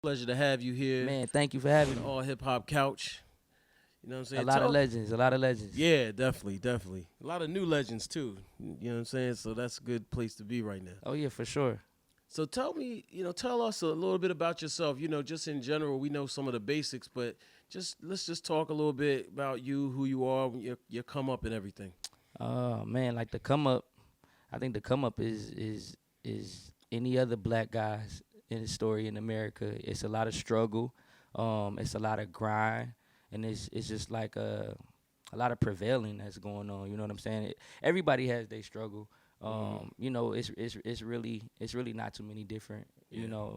Pleasure to have you here Man, thank you for on having the me. All Hip Hop Couch. You know what I'm A saying? lot of legends, a lot of legends. Yeah, definitely, definitely. A lot of new legends too. You know what I'm saying? So that's a good place to be right now. Oh yeah, for sure. So tell me, tell us a little bit about yourself. Just in general, we know some of the basics, but let's just talk a little bit about you, who you are, your come up and everything. Man, like the come up, I think the come up is any other black guys in the story in America. It's a lot of struggle, it's a lot of grind, and it's just like a lot of prevailing that's going on. You know what I'm saying? Everybody has their struggle. Hmm. It's really not too many different. Yeah,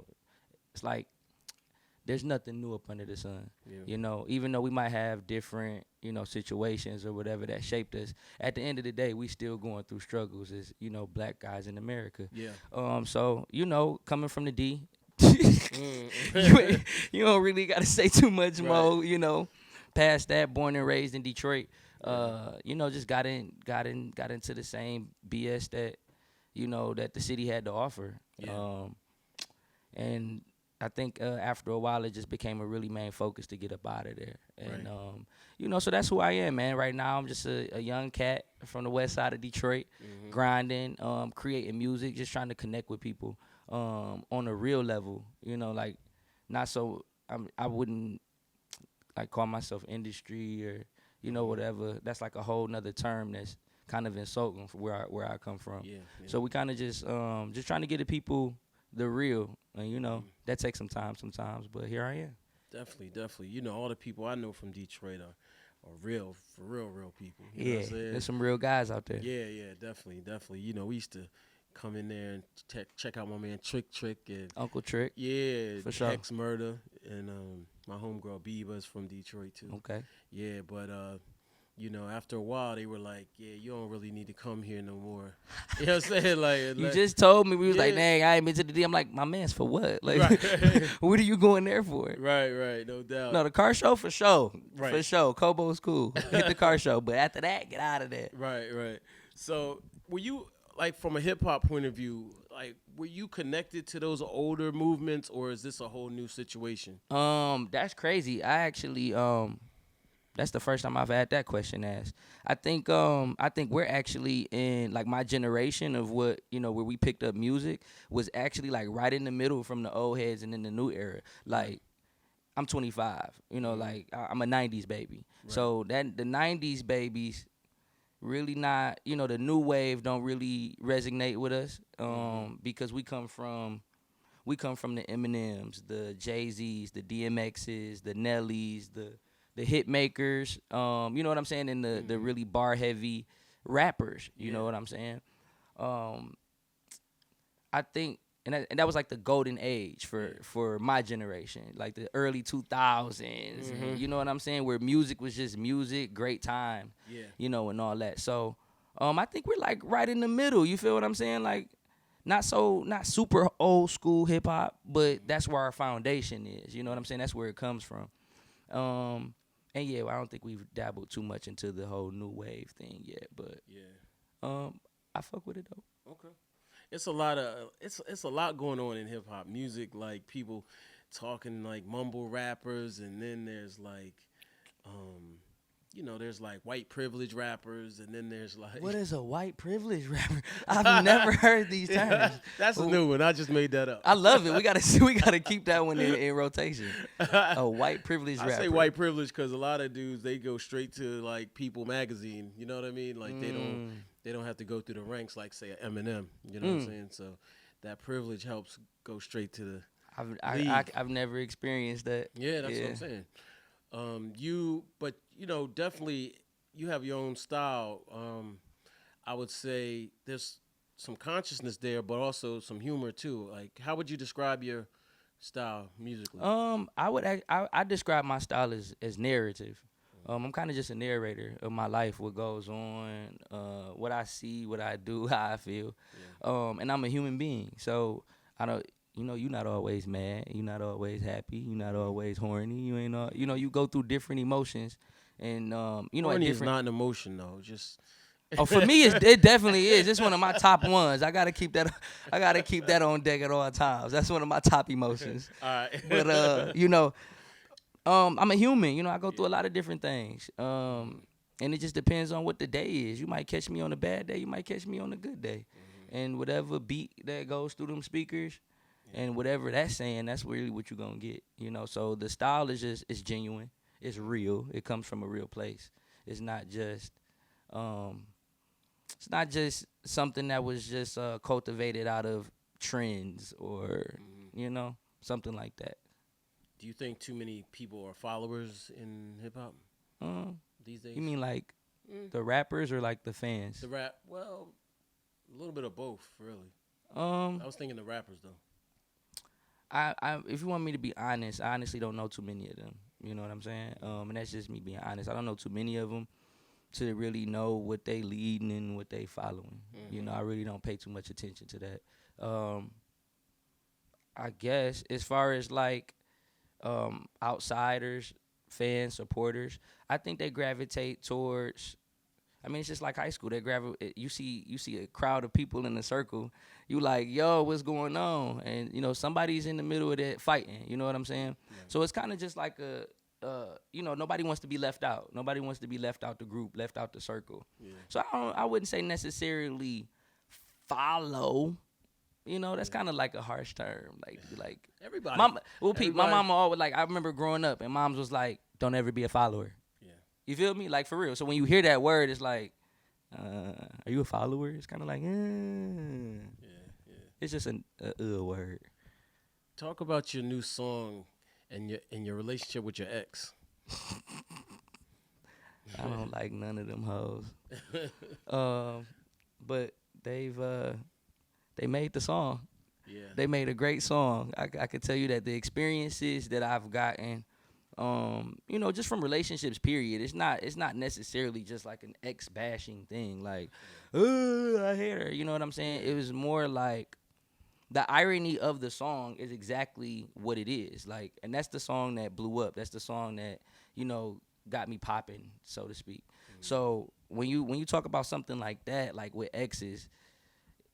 It's like there's nothing new up under the sun. yeah, Even though we might have different, situations or whatever that shaped us, at the end of the day, we still going through struggles as, black guys in America. yeah. So, coming from the D, you Mm. ain't, you don't really got to say too much Right. more, past that, born and raised in Detroit. Yeah. Just got into the same BS that, that the city had to offer. Yeah. And I think after a while, it just became a really main focus to get up out of there. And Right. so that's who I am, man. Right now, I'm just a young cat from the west side of Detroit, Hmm. grinding, creating music, just trying to connect with people on a real level. Like not so. I wouldn't like call myself industry or Hmm. whatever. That's like a whole nother term that's kind of insulting for where I come from. Yeah. Yeah. So we kind of just trying to get the people the real, and Mhm. that takes some time sometimes. But here I am. Definitely, definitely. All the people I know from Detroit are real, for real people. You know what Yeah, I'm saying? there's some real guys out there. Yeah, yeah, definitely, definitely. We used to come in there and check out my man Trick and Uncle Trick, yeah, for sure. Hex Murder and my homegirl Beaver's from Detroit too. Okay. Yeah, but after a while they were like, yeah, you don't really need to come here no more. You know what I'm saying? You just told me we was like, yeah, dang, I ain't been to the D. I'm like, my man's for what? Like, right, what are you going there for? right, no doubt. No, the car show for sure, for Right. sure. Kobo's cool. Hit the car show, but after that, get out of there. Right, right. So, were you like from a hip hop point of view, like were you connected to those older movements, or is this a whole new situation? That's crazy. I actually that's the first time I've had that question asked. I think we're actually in like my generation of what where we picked up music was actually like right in the middle from the old heads and in the new era. Right, Like I'm 25, hmm, like I'm a 90s baby. right, So that the 90s babies really not, the new wave don't really resonate with us hmm, because we come from the Eminems, the Jay-Z's, the DMX's, the Nellies, the hit makers, you know what I'm saying, and the hmm, really bar heavy rappers, you know yeah, what I'm saying? Um I think and that was like the golden age yeah, for my generation, like the early 2000s, hmm, and you know what I'm saying, where music was just music, great time, yeah, and all that. So, I think we're like right in the middle. You feel what I'm saying? Like not super old school hip hop, but hmm, that's where our foundation is. You know what I'm saying? That's where it comes from. Um, and yeah, I don't think we've dabbled too much into the whole new wave thing yet, but yeah. I fuck with it though. Okay. It's a lot going on in hip hop music. Like people talking like mumble rappers, and then there's like, um, there's like white privilege rappers, and then there's What like is a white privilege rapper? I've never heard these terms. That's a Ooh, new one. I just made that up. I love it. We gotta we gotta keep that one in rotation. A white privilege I say rapper. white privilege because a lot of dudes they go straight to like People magazine. You know what I mean? Like Mm, they don't have to go through the ranks like say Eminem. You know what I'm mm. saying? So that privilege helps go straight to the I've league. I've never experienced that. Yeah, that's what Yeah. I'm saying. But definitely you have your own style. I would say there's some consciousness there, but also some humor too. Like, how would you describe your style musically? I describe my style as narrative. I'm kind of just a narrator of my life, what goes on, what I see, what I do, how I feel, Yeah, and I'm a human being. So I don't, you're not always mad, you're not always happy, you're not hmm, always horny. You ain't you go through different emotions, and at horny is different. not an emotion though. Just Oh, for me, it definitely is. It's one of my top ones. I gotta keep that. I gotta keep that on deck at all times. That's one of my top emotions. All right. But I'm a human. I go through a Yeah. lot of different things. Mhm. And it just depends on what the day is. You might catch me on a bad day. You might catch me on a good day. Mhm. And whatever beat that goes through them speakers, Yeah. and whatever that's saying, that's really what you're gonna get. So the style is just it's genuine. It's real. It comes from a real place. It's not just um it's not just something that was just cultivated out of trends or Mhm. something like that. Do you think too many people are followers in hip hop Um, these days? you mean like Mm. the rappers or like the fans? The rap? Well, a little bit of both, really. Um, I was thinking the rappers though. if you want me to be honest, I honestly don't know too many of them. You know what I'm saying? And that's just me being honest. I don't know too many of them to really know what they leading and what they following. Mhm. I really don't pay too much attention to that. I guess as far as like outsiders, fans, supporters, I think they gravitate towards. I mean, it's just like high school. They gravitate. You see a crowd of people in a circle. You like, yo, what's going on? And somebody's in the middle of that fighting. You know what I'm saying? Right. So it's kind of just like nobody wants to be left out. Nobody wants to be left out the group, left out the circle. Yeah. So I wouldn't say necessarily follow. That's Yeah. kind of like a harsh term. Like Everybody. Pete, my Everybody. mama always like. I remember growing up, and moms was like, "Don't ever be a follower." Yeah. You feel me? Like for real. So when you hear that word, it's like, are you a follower? It's kind of like, Yeah. Yeah. it's just a word. Talk about your new song and your relationship with your ex. I don't like none of them hoes. But they made the song. Yeah. They made a great song. I could tell you that the experiences that I've gotten, just from relationships, period. It's not necessarily just like an ex bashing thing. Like, oh, I hate her. You know what I'm saying? It was more like the irony of the song is exactly what it is. Like, and that's the song that blew up. That's the song that got me popping, so to speak. Mhm. So when you talk about something like that, like with exes,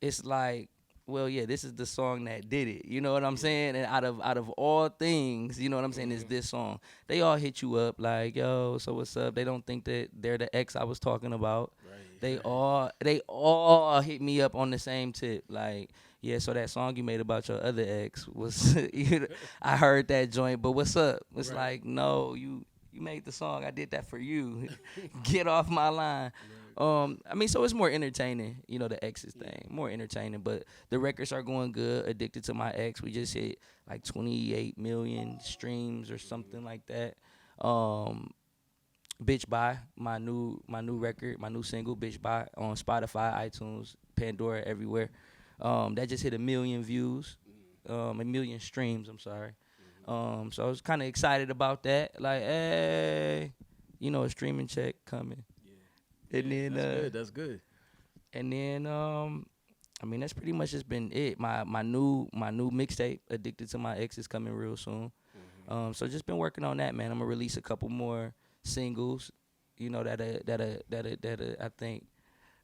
it's like, well, yeah, this is the song that did it. You know what I'm saying? And out of all things, you know what I'm saying, is Mhm. this song. They all hit you up like, yo, so what's up? They don't think that they're the ex I was talking about. Right. They Right. all hit me up on the same tip. Like, yeah, so that song you made about your other ex was I heard that joint, but what's up? It's Right. like, no, you made the song. I did that for you. Get off my line. I mean, so it's more entertaining, the exes Yeah. thing, more entertaining. But the records are going good. Addicted to My Ex, we just hit like 28 million streams or something like that. Bitch Bye, my new record, my new single, Bitch Bye, on Spotify, iTunes, Pandora, everywhere. That just hit 1 million views, 1 million streams. I'm sorry. Mhm. So I was kind of excited about that. Like, hey, a streaming check coming. Yeah. And then That's good. That's good. I mean, that's pretty much just been it. My new mixtape, Addicted to My Ex, is coming real soon. Mhm. So just been working on that, man. I'm gonna release a couple more singles, that I think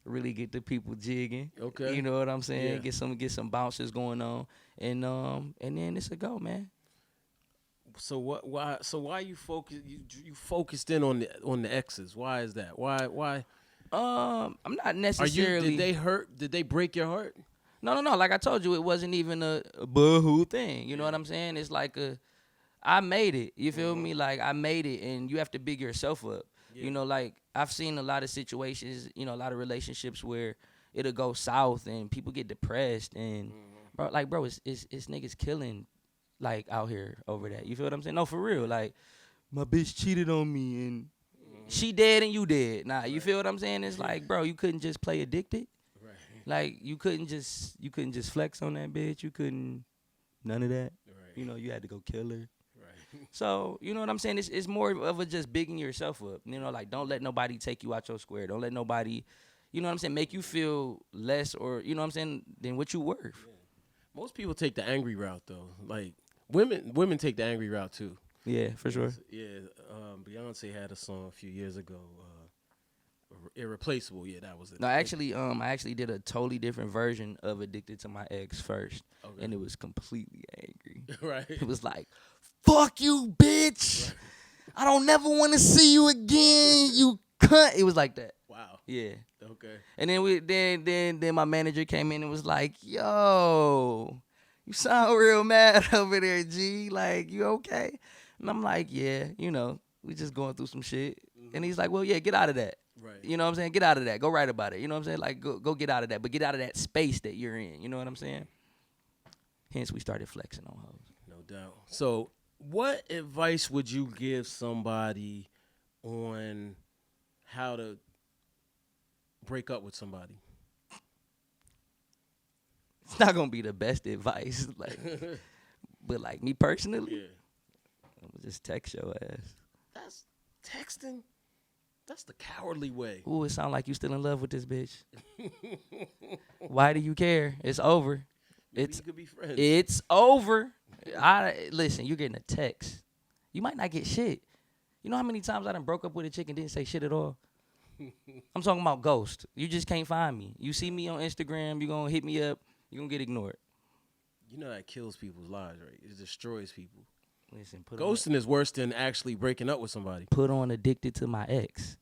really get the people jigging. Okay. You know what I'm saying? Yeah. Get some bounces going on, and then it's a go, man. So what? Why? So why you focus? You focused in on the exes. Why is that? Why? I'm not Are you? Did necessarily. they hurt? Did they break your heart? No. Like I told you, it wasn't even a boohoo thing. You know Yeah. what I'm saying? It's like I made it. You feel Mhm. me? Like I made it, and you have to big yourself up. Yeah. Like I've seen a lot of situations, a lot of relationships where it'll go south and people get depressed and Mhm. bro, it's niggas killing like out here over that. You feel what I'm saying? No, for real. Like my bitch cheated on me and Mhm. she dead and you dead. Nah, you Right. feel what I'm saying? It's like, bro, you couldn't just play addicted. Right. Like you couldn't just flex on that bitch. You couldn't none of that. Right. You had to go kill her. Right. So, you know what I'm saying? It's more of a just bigging yourself up. Like don't let nobody take you out your square. Don't let nobody, you know what I'm saying, make you feel less or, you know what I'm saying, than what you worth. Yeah. Most people take the angry route though. Like women take the angry route too. Yeah, for sure. Yeah. Beyonce had a song a few years ago, Irreplaceable. Yeah, that was it. No, actually, I actually did a totally different version of Addicted to My Ex first, Okay. and it was completely angry. Right. It was like, "Fuck you, bitch! Right. I don't never want to see you again, you cunt." It was like that. Wow. Yeah. Okay. And then my manager came in and was like, "Yo, you sound real mad over there, G. Like, you okay?" And I'm like, "Yeah, we just going through some shit." Mm-hmm. And he's like, "Well, yeah, get out of that." Right. You know what I'm saying? Get out of that. Go write about it. You know what I'm saying? Like, go get out of that. But get out of that space that you're in. You know what I'm saying? Hence, we started flexing on hoes. No doubt. So, what advice would you give somebody on how to break up with somebody? It's not gonna be the best advice, but like me personally, Yeah. I'm gonna just text your ass. That's texting. That's the cowardly way. Ooh, it sound like you still in love with this bitch. Why do you care? It's over. Maybe you could be friends. It's over. Listen, you're getting a text. You might not get shit. You know how many times I done broke up with a chick and didn't say shit at all? I'm talking about ghost. You just can't find me. You see me on Instagram, you gonna hit me up, you gonna get ignored. You know that kills people's lives, right? It destroys people. Listen, Ghosting is worse than actually breaking up with somebody. Put on Addicted to My Ex.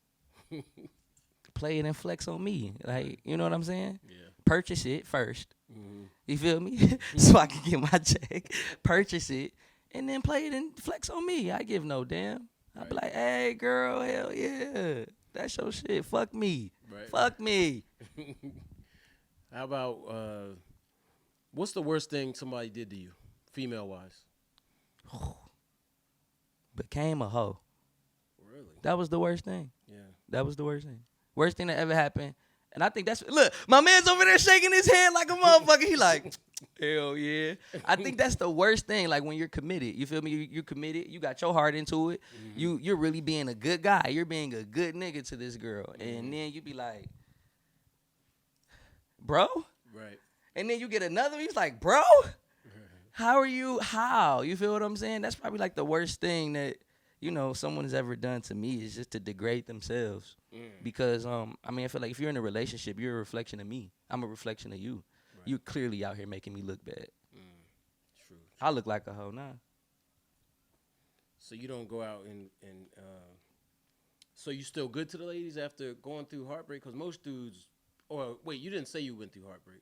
Play it and flex on me. Like, you know what I'm saying? Yeah. Purchase it first. Mm-hmm. You feel me? So I can get my check. Purchase it. And then play it and flex on me. I give no damn. I'll be like, "Hey, girl, hell yeah. That's your shit. Fuck me. Right. Fuck me." How about, what's the worst thing somebody did to you, female-wise? Became a hoe. Really? That was the worst thing. Yeah. That was the worst thing. Worst thing that ever happened. And I think look, my man's over there shaking his head like a motherfucker. He like, hell yeah. I think that's the worst thing, like when you're committed. You feel me? You're committed. You got your heart into it. Mm-hmm. You're really being a good guy. You're being a good nigga to this girl. Mm-hmm. And then you be like, bro? Right. And then you get another, he's like, bro? How are you? How? You feel what I'm saying? That's probably like the worst thing that, someone has ever done to me is just to degrade themselves. Because, I feel like if you're in a relationship, you're a reflection of me. I'm a reflection of you. Right. You're clearly out here making me look bad. True. I look like a hoe now. So you don't go out and so you still good to the ladies after going through heartbreak? Because most dudes, or wait, you didn't say you went through heartbreak.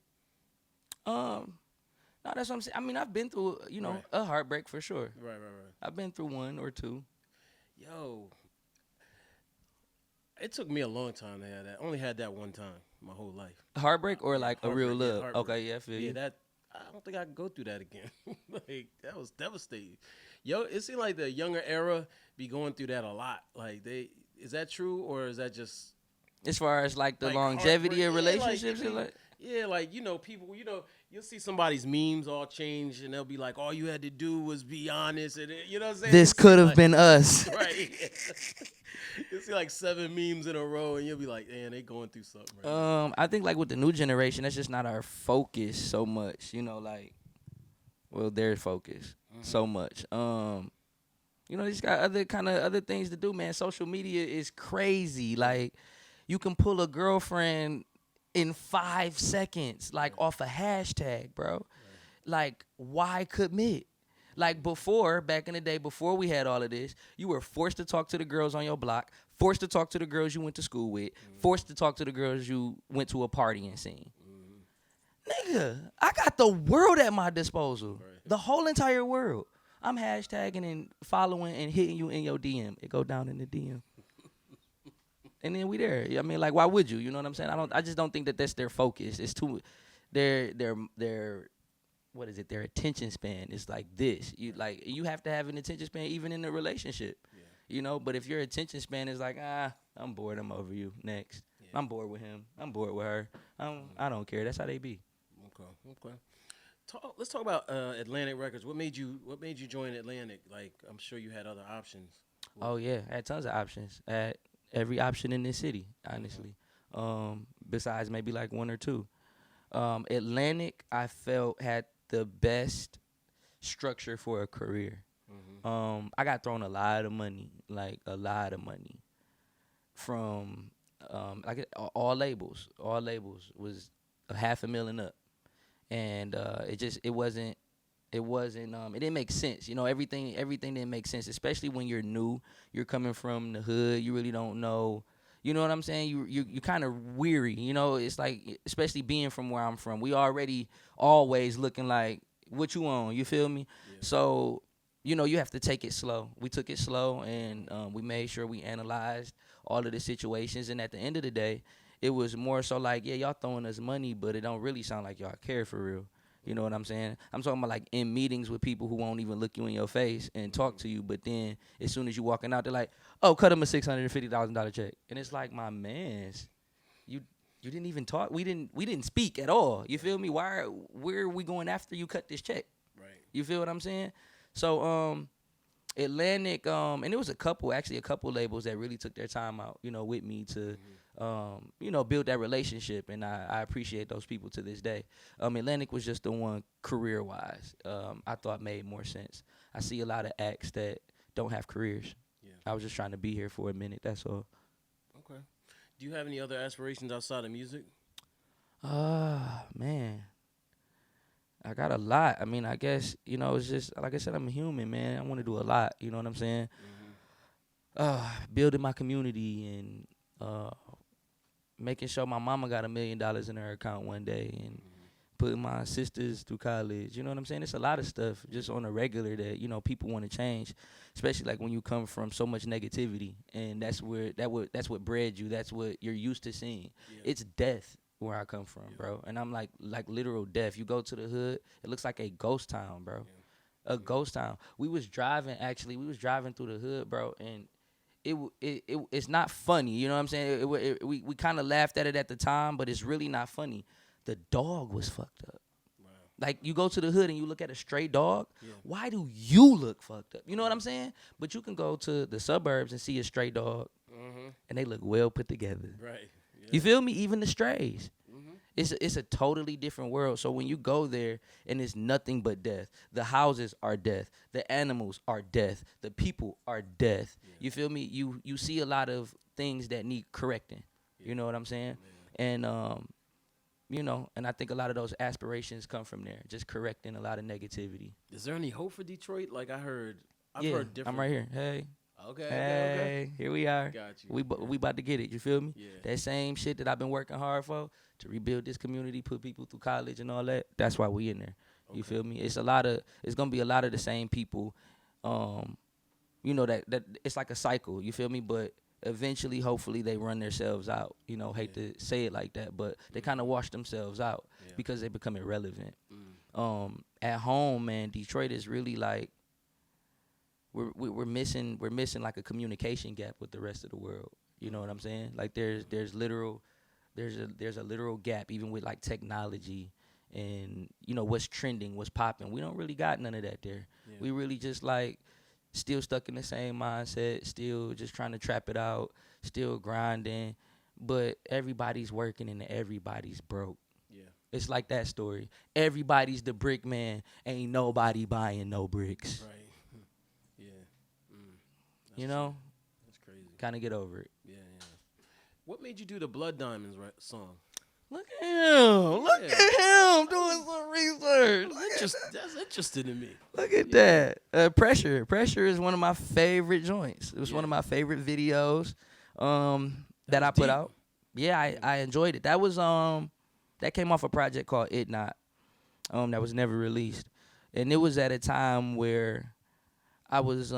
No, that's what I'm saying. I've been through, right. a heartbreak for sure. Right. I've been through one or two. Yo, it took me a long time to have that. I only had that one time my whole life. Heartbreak or like heartbreak, a real love? heartbreak. Okay, yeah, I feel you. That I don't think I could go through that again. Like that was devastating. Yo, it seemed like the younger era be going through that a lot. Like is that true or is that just as far as like the longevity of relationships? People, you'll see somebody's memes all change and they'll be like, all you had to do was be honest. And you know what I'm saying? This could have been us. Right. You'll see like 7 memes in a row and you'll be like, man, they going through something right now. I think like with the new generation, that's just not our focus so much. Their focus so much. They just got other things to do, man. Social media is crazy. Like, you can pull a girlfriend in 5 seconds, like off a hashtag, bro. Right. Like, why commit? Like back in the day, before we had all of this, you were forced to talk to the girls on your block, forced to talk to the girls you went to school with, forced to talk to the girls you went to a partying scene. Nigga, I got the world at my disposal. Right. The whole entire world. I'm hashtagging and following and hitting you in your DM. It go down in the DM. And then we there. Why would you? You know what I'm saying? I just don't think that that's their focus. It's too their what is it? Their attention span is like this. You have to have an attention span even in a relationship. Yeah. But if your attention span is like, I'm bored, I'm over you. Next. Yeah. I'm bored with him. I'm bored with her. I don't care. That's how they be. Okay. Let's talk about Atlantic Records. What made you join Atlantic? Like, I'm sure you had other options. Oh yeah, I had tons of options. I had every option in this city, honestly. Besides maybe like one or two. Atlantic, I felt, had the best structure for a career. I got thrown a lot of money, like a lot of money, from all labels was a $500,000 and up, and it didn't make sense. Everything didn't make sense, especially when you're new, you're coming from the hood, you really don't know. You know what I'm saying? You kind of weary. It's like, especially being from where I'm from, we already always looking like, what you on? You feel me? Yeah. So, you have to take it slow. We took it slow, and we made sure we analyzed all of the situations. And at the end of the day, it was more so like, yeah, y'all throwing us money, but it don't really sound like y'all care for real. You know what I'm saying? I'm talking about like in meetings with people who won't even look you in your face and talk to you, but then as soon as you walking out, they're like, "Oh, cut him a $650,000 check," and it's like, my man's, you didn't even talk. We didn't speak at all. You feel me? Where are we going after you cut this check? Right. You feel what I'm saying? So Atlantic, and there was a couple labels that really took their time out, with me to, build that relationship, and I appreciate those people to this day. Atlantic was just the one career-wise I thought made more sense. I see a lot of acts that don't have careers. Yeah. I was just trying to be here for a minute, that's all. Okay. Do you have any other aspirations outside of music? Man. I got a lot. I mean, I guess, it's just, like I said, I'm a human, man. I want to do a lot, you know what I'm saying? Building my community and making sure my mama got $1 million in her account one day, and putting my sisters through college. You know what I'm saying? It's a lot of stuff just on a regular that, people want to change, especially like when you come from so much negativity, and that's what bred you. That's what you're used to seeing. Yeah. It's death where I come from, bro. And I'm like literal death. You go to the hood, it looks like a ghost town, bro. Yeah. A ghost town. We was driving through the hood, bro, and it's not funny. You know what I'm saying? We kind of laughed at it at the time, but it's really not funny. The dog was fucked up. Wow. Like, you go to the hood and you look at a stray dog, why do you look fucked up? You know what I'm saying? But you can go to the suburbs and see a stray dog, and they look well put together. Right. Yeah. You feel me? Even the strays. It's a totally different world. So when you go there and it's nothing but death, the houses are death, the animals are death, the people are death. Yeah. You feel me? You see a lot of things that need correcting. Yeah. You know what I'm saying? Yeah. And and I think a lot of those aspirations come from there, just correcting a lot of negativity. Is there any hope for Detroit? Like I've heard different. I'm right here. Hey. Okay. Hey, here we are. Got you. We about to get it. You feel me? Yeah. That same shit that I've been working hard for to rebuild this community, put people through college and all that. That's why we in there. Okay. You feel me? It's gonna be a lot of the same people. That it's like a cycle. You feel me? But eventually, hopefully, they run themselves out. Hate to say it like that, but they kind of wash themselves out because they become irrelevant. At home, man, Detroit is really like, we're missing like a communication gap with the rest of the world. You know what I'm saying? Like there's a literal gap, even with like technology and what's trending, what's popping. We don't really got none of that there. Yeah. We really just like still stuck in the same mindset, still just trying to trap it out, still grinding, but everybody's working and everybody's broke. Yeah. It's like that story. Everybody's the brick man, ain't nobody buying no bricks. Right. That's crazy. Kind of get over it. Yeah. What made you do the Blood Diamonds song? Look at him. Look at him doing some research. That's interesting to me. Look at that. Pressure. Pressure is one of my favorite joints. It was one of my favorite videos that I put out. Yeah, I enjoyed it. That was that came off a project called It Not that was never released. And it was at a time where I was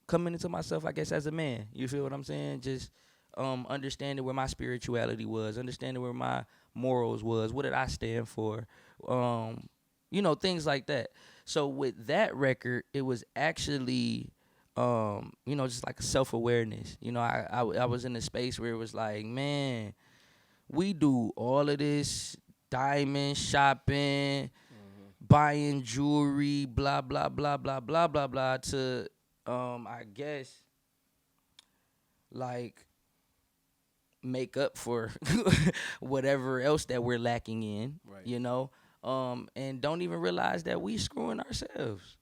coming into myself, I guess, as a man. You feel what I'm saying? Just understanding where my spirituality was, understanding where my morals was, what did I stand for, things like that. So with that record, it was actually, just like a self-awareness. I was in a space where it was like, man, we do all of this diamond shopping, buying jewelry, blah, blah, blah, blah, blah, blah, blah, to, I guess, like, make up for whatever else that we're lacking in, right. And don't even realize that we screwing ourselves.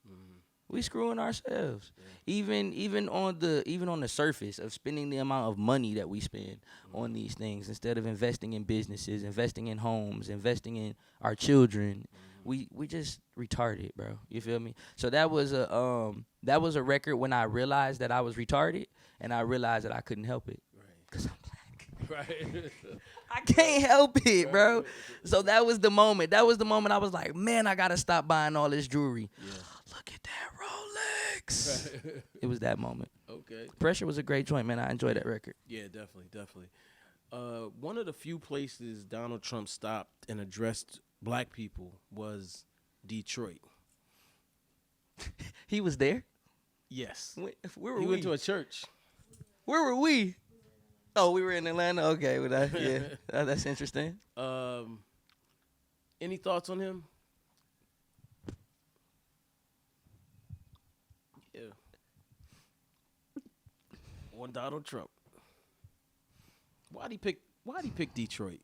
We screwing ourselves. Yeah. Even on the surface of spending the amount of money that we spend on these things instead of investing in businesses, investing in homes, investing in our children, we just retarded, bro. You feel me? So that was a record when I realized that I was retarded and I realized that I couldn't help it. Right. 'Cause I'm black. Right. I can't help it, bro. So that was the moment. That was the moment I was like, man, I gotta stop buying all this jewelry. Yeah. Look at that Rolex. Right. It was that moment. Okay. Pressure was a great joint, man. I enjoyed that record. Yeah, definitely. One of the few places Donald Trump stopped and addressed black people was Detroit. He was there. Yes. Where were He we? went to a church. Where were we? Oh, we were in Atlanta. Okay, well, that's interesting. Any thoughts on him? Yeah. On Donald Trump. Why'd he pick Detroit?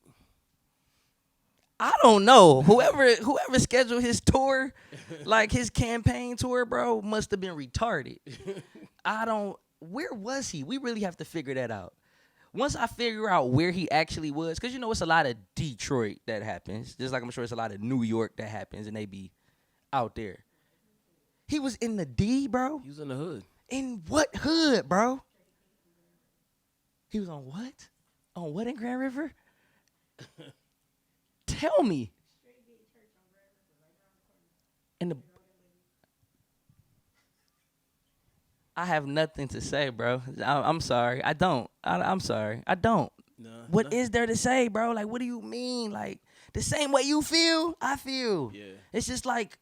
I don't know. Whoever scheduled his tour, like his campaign tour, bro, must have been retarded. Where was he? We really have to figure that out. Once I figure out where he actually was, because it's a lot of Detroit that happens, just like I'm sure it's a lot of New York that happens, and they be out there. He was in the D, bro. He was in the hood. In what hood, bro? He was on what? On what in Grand River? Tell me. In the I have nothing to say, bro. I'm sorry. I don't. I'm sorry. I don't. What is there to say, bro? Like, what do you mean? Like, the same way you feel, I feel. Yeah. It's just like,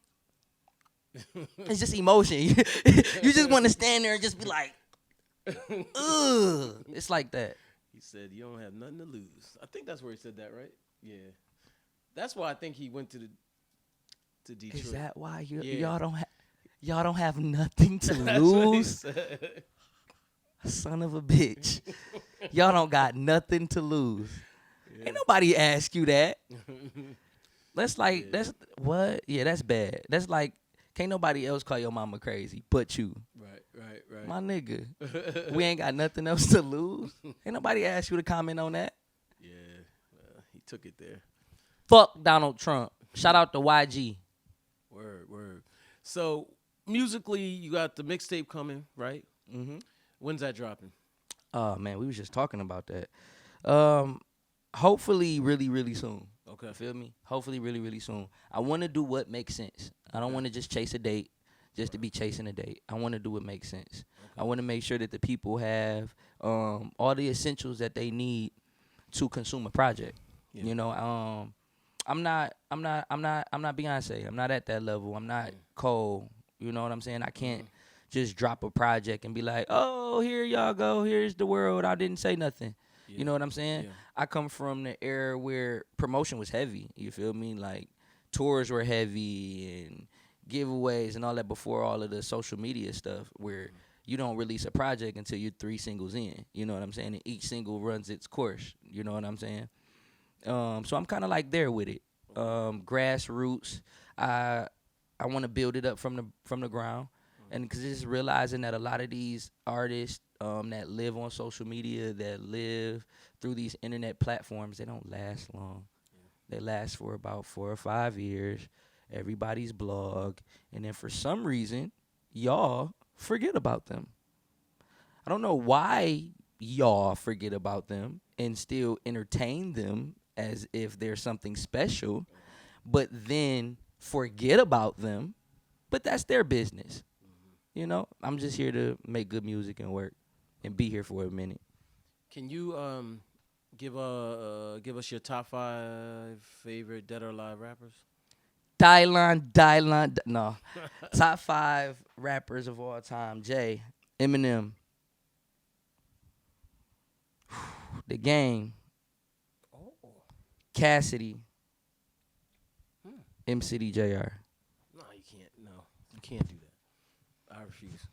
it's just emotion. You just want to stand there and just be like, ugh. It's like that. He said, you don't have nothing to lose. I think that's where he said that, right? Yeah. That's why I think he went to Detroit. Is that why Yeah. y'all don't have nothing to lose? Son of a bitch. Y'all don't got nothing to lose. Yeah. Ain't nobody ask you that. That's like, that's what? Yeah, that's bad. That's like, can't nobody else call your mama crazy but you. Right. My nigga. We ain't got nothing else to lose. Ain't nobody ask you to comment on that. Yeah, he took it there. Fuck Donald Trump. Shout out to YG. Word. So, musically, you got the mixtape coming, right? Mm-hmm. When's that dropping? Oh, man, we was just talking about that. Hopefully really, really soon. Okay. You feel me? Hopefully really, really soon. I want to do what makes sense. I don't want to just chase a date just to be chasing a date. I want to do what makes sense. Okay. I want to make sure that the people have all the essentials that they need to consume a project. Yeah. I'm not Beyonce. I'm not at that level. I'm not Cole. You know what I'm saying? I can't just drop a project and be like, oh, here y'all go. Here's the world. I didn't say nothing. Yeah. You know what I'm saying? Yeah. I come from the era where promotion was heavy. You feel me? Like tours were heavy and giveaways and all that before all of the social media stuff where you don't release a project until you're 3 singles in. You know what I'm saying? And each single runs its course. You know what I'm saying? So I'm kind of like there with it. Grassroots. I want to build it up from the ground. And because just realizing that a lot of these artists that live on social media, that live through these internet platforms, they don't last long. Yeah. They last for about 4 or 5 years. Everybody's blog. And then for some reason, y'all forget about them. I don't know why y'all forget about them and still entertain them as if they're something special, but then forget about them. But that's their business. You know, I'm just here to make good music and work and be here for a minute. Can you give us your top 5 favorite dead or alive rappers? Dylan. No. Top 5 rappers of all time. Jay, Eminem, The Game, Cassidy, MC JR. No, you can't. No, you can't do that. I refuse.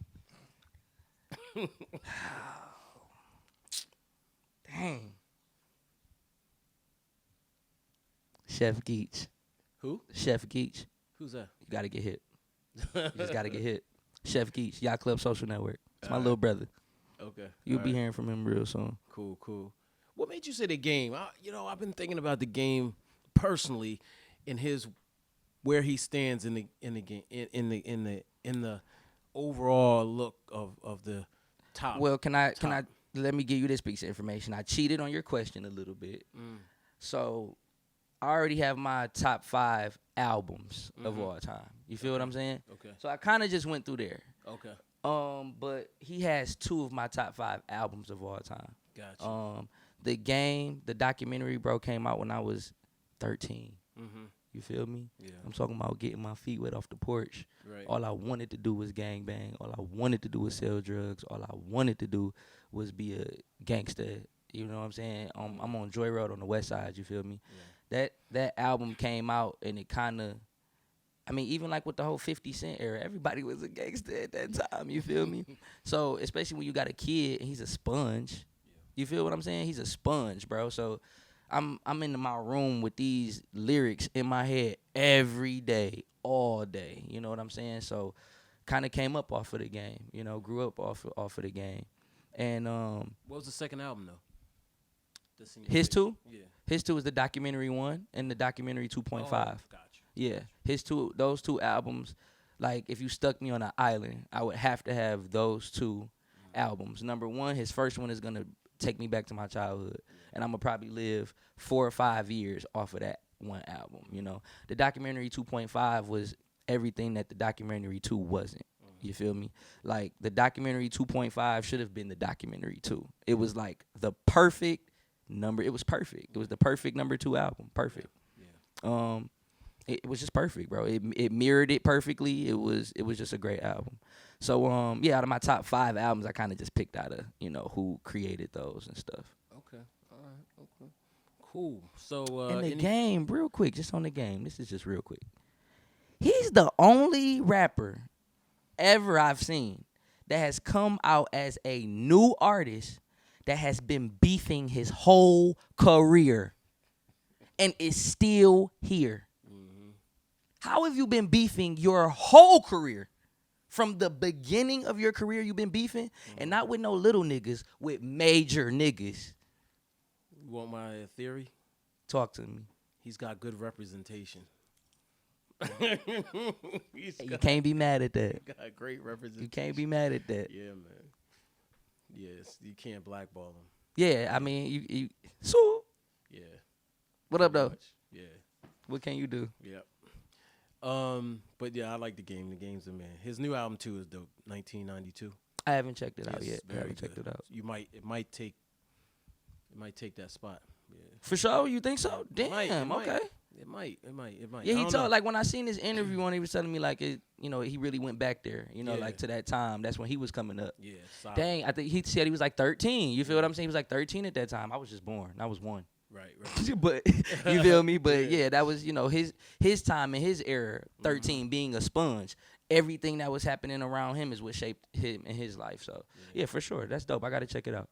Dang. Chef Geach. Who? Chef Geach. Who's that? You gotta get hit. You just gotta get hit. Chef Geach, Yacht Club Social Network. It's my little brother. Okay. You'll All be right. hearing from him real soon. Cool. What made you say the game? I've been thinking about the game personally, in his where he stands in the game in the overall look of the top. Well, can I let me give you this piece of information. I cheated on your question a little bit. So I already have my top 5 albums of all time. You feel what I'm saying? Okay. So I kind of just went through there. Okay. But he has 2 of my top 5 albums of all time. Gotcha. The game, the documentary, bro, came out when I was 13. Mm-hmm. You feel me? Yeah. I'm talking about getting my feet wet off the porch. Right. All I wanted to do was gang bang. All I wanted to do was sell drugs. All I wanted to do was be a gangster. You know what I'm saying? I'm on Joy Road on the west side. You feel me? Yeah. That album came out and it kind of, I mean, even like with the whole 50 Cent era, everybody was a gangster at that time. You feel me? So especially when you got a kid and he's a sponge. You feel what I'm saying? He's a sponge, bro. So I'm in my room with these lyrics in my head every day, all day. You know what I'm saying? So kind of came up off of the game. You know, grew up off of the game. And what was the second album though? His 2? Yeah. His 2 is the documentary 1 and the documentary 2.5. Gotcha. Yeah. Those two albums, like if you stuck me on an island, I would have to have those 2 albums. Number 1, his first one is gonna take me back to my childhood, and I'm gonna probably live 4 or 5 years off of that one album. You know, the documentary 2.5 was everything that the documentary 2 wasn't. You feel me? Like the documentary 2.5 should have been the documentary 2. It was like the perfect number. It was perfect. It was the perfect number 2 album. Perfect. Yeah. It was just perfect, bro. It mirrored it perfectly. It was just a great album. So out of my top 5 albums, I kind of just picked out who created those and stuff. Okay. All right. Okay. Cool. So in the game, real quick, just on the game. This is just real quick. He's the only rapper ever I've seen that has come out as a new artist that has been beefing his whole career and is still here. How have you been beefing your whole career? From the beginning of your career, you've been beefing, and not with no little niggas, with major niggas. You want my theory? Talk to me. He's got good representation. You can't be mad at that. He got great representation. You can't be mad at that. Yeah, man. Yes, you can't blackball him. Yeah, I mean, you so. Yeah. What up, though? Yeah. What can you do? Yep. But yeah, I like the game. The game's a man. His new album too is dope. 1992. I haven't checked it out Yes, yet. I very haven't checked good. it out. It might take that spot. Yeah. For sure, you think so? Damn. Okay. It might. Yeah, I he don't told know. like when I seen this interview on, he was telling me like he really went back there. Like to that time. That's when he was coming up. Yeah. Solid. Dang, I think he said he was like 13. You feel what I'm saying? He was like 13 at that time. I was just born. I was 1. Right. But you feel me? But yeah, that was his time and his era. 13 being a sponge. Everything that was happening around him is what shaped him in his life. So yeah, for sure, that's dope. I gotta check it out.